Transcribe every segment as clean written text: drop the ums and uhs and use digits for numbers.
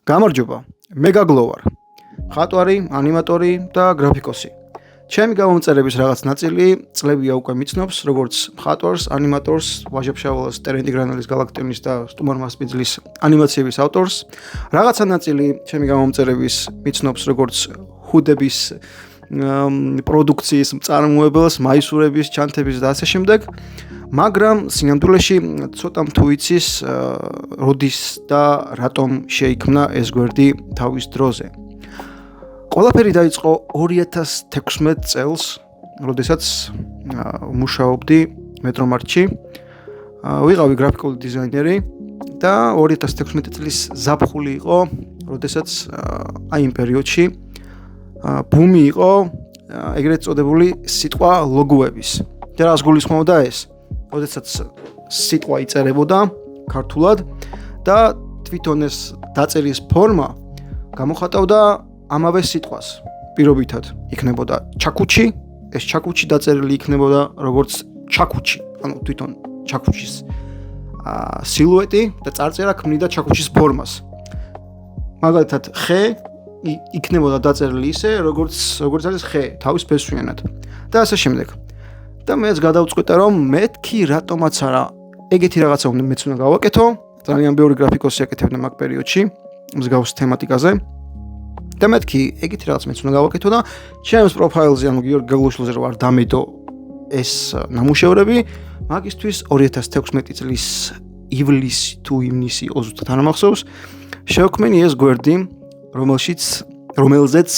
გამარჯობა, მე გაგლოვარ. ხატვარი, ანიმატორი და გრაფიკოსი. ჩემი გამომწერების რაღაც ნაწილი წლებია უკვე მიცნობს, როგორც ხატვარს, ანიმატორს, ვაჟა-ფშაველას, ტერენტი გრანალის გალაქტიონის და სტუმარ მასპინძლის ანიმაციების ავტორს. რაღაცა ნაწილი ჩემი გამომწერების მიცნობს, როგორც ჰუდების პროდუქციის მწარმოებელს, მაისურების, ჩანთების და ასე შემდეგ. მაგრამ სინამდვილეში ცოტა თუ იცის, როდის და რატომ შეიქმნა ეს გვერდი თავის დროზე. ყველაფერი დაიწყო 2016 წელს, როდესაც მუშაობდი მეტრომარტში. ვიყავი გრაფიკული დიზაინერი და 2016 წლის ზაფხული იყო, როდესაც აი იმ პერიოდში ბუმი იყო ეგრეთ წოდებული სიტყვა ლოგოების. და რას გულისხმობდა ეს? როდესაც სიტყვა იწერებოდა ქართულად და თვითონ ეს დაწერის ფორმა გამოხატავდა ამავე სიტყვას. პირობითად იქნებოდა ჩაკუჩი, ეს ჩაკუჩი დაწერილი იქნებოდა როგორც ჩაკუჩი, ანუ თვითონ ჩაკუჩის სილუეტი და წარწერა ქმნიდა ჩაკუჩის ფორმას. მაგალითად, ხე იქნებოდა დაწერილი ისე, როგორც არის ხე, თავის ფესვიანად და ასე შემდეგ. და მეც გადავწყვიტე, რომ მეთქი რატომაც არა ეგეთი რაღაცა უნდა მეც უნდა გავაკეთო. ძალიან ბევრი გრაფიკოსი აკეთებდა მაგ პერიოდში მსგავს თემატიკაზე. და მეთქი ეგეთი რაღაც მეც უნდა გავაკეთო და ჩემს პროფაილზე, ანუ გიორგი გაგლოშვილზე ვარ დამედო ეს ნამუშევრები. მაგისთვის 2016 წლის ივლისი თუ ივნისი 20 არ მახსოვს, შევქმნი ეს გვერდი, რომელზეც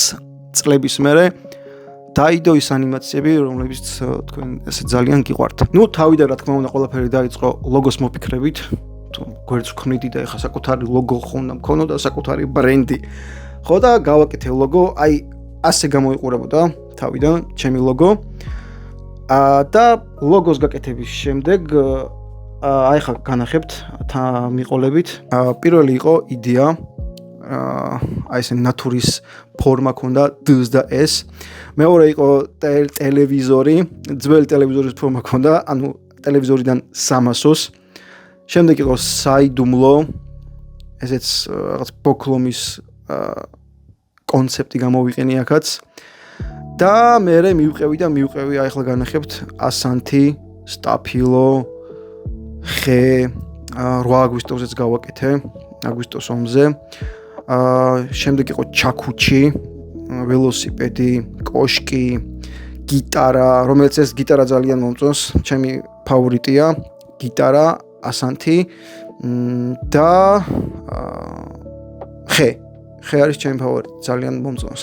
წლების მერე დაიდო ის ანიმაციები, რომლებიც თქვენ ესე ძალიან გიყვართ. ნუ თავიდან რა თქმა უნდა ყველაფერი დაიწყო ლოგოს მოფიქრებით. თუ გვერდს ვქმნიდი და ეხა საკუთარი ლოგო ხო უნდა მქონოდა, საკუთარი ბრენდი. ხო და გავაკეთე ლოგო, აი ასე გამოიყურებოდა თავიდან ჩემი ლოგო. და ლოგოს გაკეთების შემდეგ აი ხა განახებთ მიყოლებით. პირველი იყო იდეა, აი ეს ნატურის ფორმა ქონდა D და S. მეორე იყო ტელევიზორი, ძველი ტელევიზორის ფორმა ქონდა, ანუ ტელევიზორიდან 300-ს. შემდეგ იყო საიდუმლო, ესეც რაღაც ბოქლომის კონცეპტი გამოვიყენე აქაც. და მე მივყევი აი ახლა განახებთ ასანთი, სტაფილო, ხე, 8 აგვისტოსზეც გავაკეთე, აგვისტოს ომზე. შემდეგ იყო ჩაკუჩი, ველოსიპედი, კოშკი, გიტარა, რომელიც ეს გიტარა ძალიან მომწონს, ჩემი ფავორიტია, გიტარა, ასანთი და ხე არის ჩემი ფავორიტი, ძალიან მომწონს.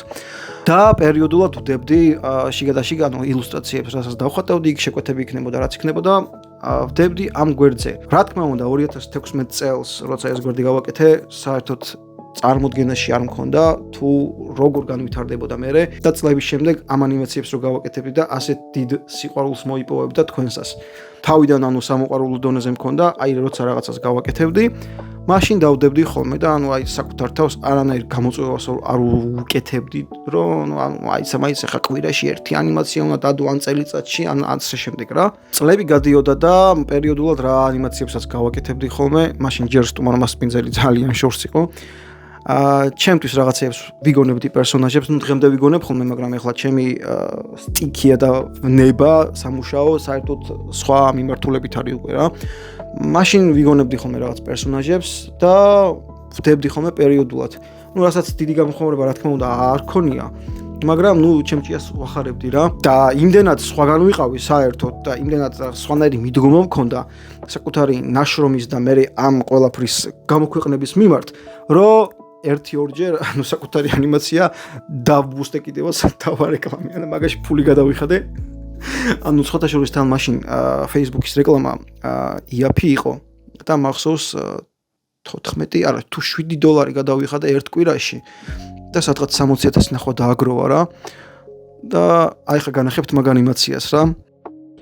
და პერიოდულად ვდებდი შიგადაშიგა, ანუ ილუსტრაციებს, რასაც დავხატავდი, იქ შეკვეთები იქნებოდა, რაც იქნებოდა, ვდებდი ამ გვერდზე. რა თქმა უნდა, 2016 წელს, როცა ეს გვერდი გავაკეთე, საერთოდ წარმოდგენაში არ მქონდა თუ როგორ განვითარდებოდა მერე და წლების შემდეგ ამ ანიმაციებს რო გავაკეთებდი და ასეთ დიდ სიყვარულს მოიპოვებდა თქვენსას. თავიდან ანუ სამოყვარულო დონეზე მქონდა, აი როცა რაღაცას გავაკეთებდი, მაშინ დავდებდი ხოლმე და ანუ აი საკუთარ თავს არანაირ გამოწვევას არ უკეთებდი, რომ ანუ აი ხა კვირაში ერთი ანიმაცია უნდა დადო ან წელიწადში, ან ასე შემდეგ რა. წლები გადიოდა და პერიოდულად რა ანიმაციებსაც გავაკეთებდი ხოლმე, მაშინ ჯერ სტუმარ მასპინძელი ძალიან შორს იყო. ჩემთვის რაღაცებს ვიგონებდი პერსონაჟებს, ნუ დღემდე ვიგონებ ხოლმე, მაგრამ ეხლა ჩემი სტიქია და ნება სამუშაო საერთოდ სხვა მიმართულებით არის უკვე რა. მაშინ ვიგონებდი ხოლმე რაღაც პერსონაჟებს და ვდებდი ხოლმე პერიოდულად. ნუ რასაც დიდი გამოხმაურება რა თქმა უნდა არ ქონია, მაგრამ ნუ ჩემჭიას ვახარებდი რა. და იმდენად სხვაგან ვიყავი საერთოდ და იმდენად სხვანაირი მიდგომა მქონდა საკუთარი ნაშრომის და მე ამ ყველაფრის გამოქვეყნების მიმართ, რომ 1-2 ანუ საკუთარი ანიმაცია დავბუსტე კიდევაც დავარეკლამე, ანუ მაგაში ფული გადავიხადე. ანუ სხვათა შორის თან მაშინ Facebook-ის რეკლამა იაფი იყო და მახსოვს 14 არა თუ $7 გადავიხადე ერთ კვირაში და სადღაც 60,000 ნახვა დააგროვა რა. და აი ხა განახებთ მაგ ანიმაციას რა.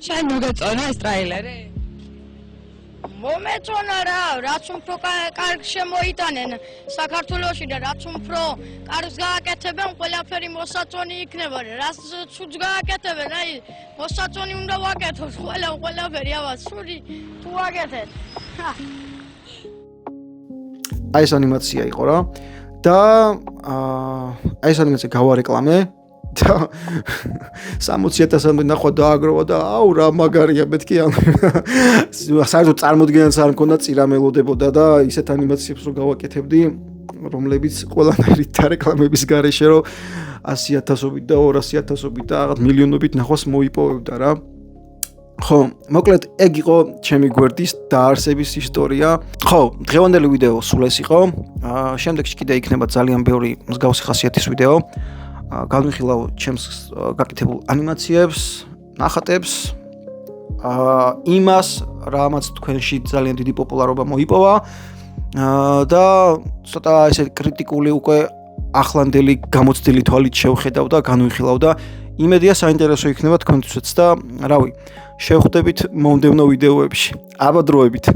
შენ მოგეწონა ეს ტრეილერი? მომეწონა რა, რაც უფრო კარგ შემოიტანენ საქართველოში და რაც უფრო კარგს გააკეთებენ, ყველაფერი მოსაწონი იქნება. რაც ცუდს გააკეთებენ, აი მოსაწონი უნდა ვაკეთოთ, ყველაფერი ავას სული თუ ვაკეთეთ. აი ეს ანიმაცია იყო რა. და ეს ანიმაცია გავარეკლამე და 60,000-მდე ნახვა დააგროვა და აუ რა მაგარია მეთქი საერთოდ წარმოდგენაც არ მქონდა წირა მელოდებოდა და ისეთ ანიმაციებს რო გავაკეთებდი რომლებიც ყველანაირი დარეკლამების გარეშე რომ 100,000-ობით და 200,000-ობით და რაღაც მილიონობით ნახვას მოიპოვებდა რა. ხო, მოკლედ ეგ იყო ჩემი გვერდის დაარსების ისტორია. ხო, დღევანდელი ვიდეო სულ ეს იყო. შემდეგში კიდე იქნება ძალიან ბევრი მსგავსი ხასიათის ვიდეო. განვიხილავ ჩემს გაკეთებულ ანიმაციებს, ნახატებს, იმას, რამაც თქვენში ძალიან დიდი პოპულარობა მოიპოვა და ცოტა ესე კრიტიკული უკვე ახლანდელი გამოცდილი თვალით შევხედავ და განვიხილავ და იმედია საინტერესო იქნება თქვენთვისაც და რავი, შევხვდებით მომდევნო ვიდეოებში. აბა დროებით.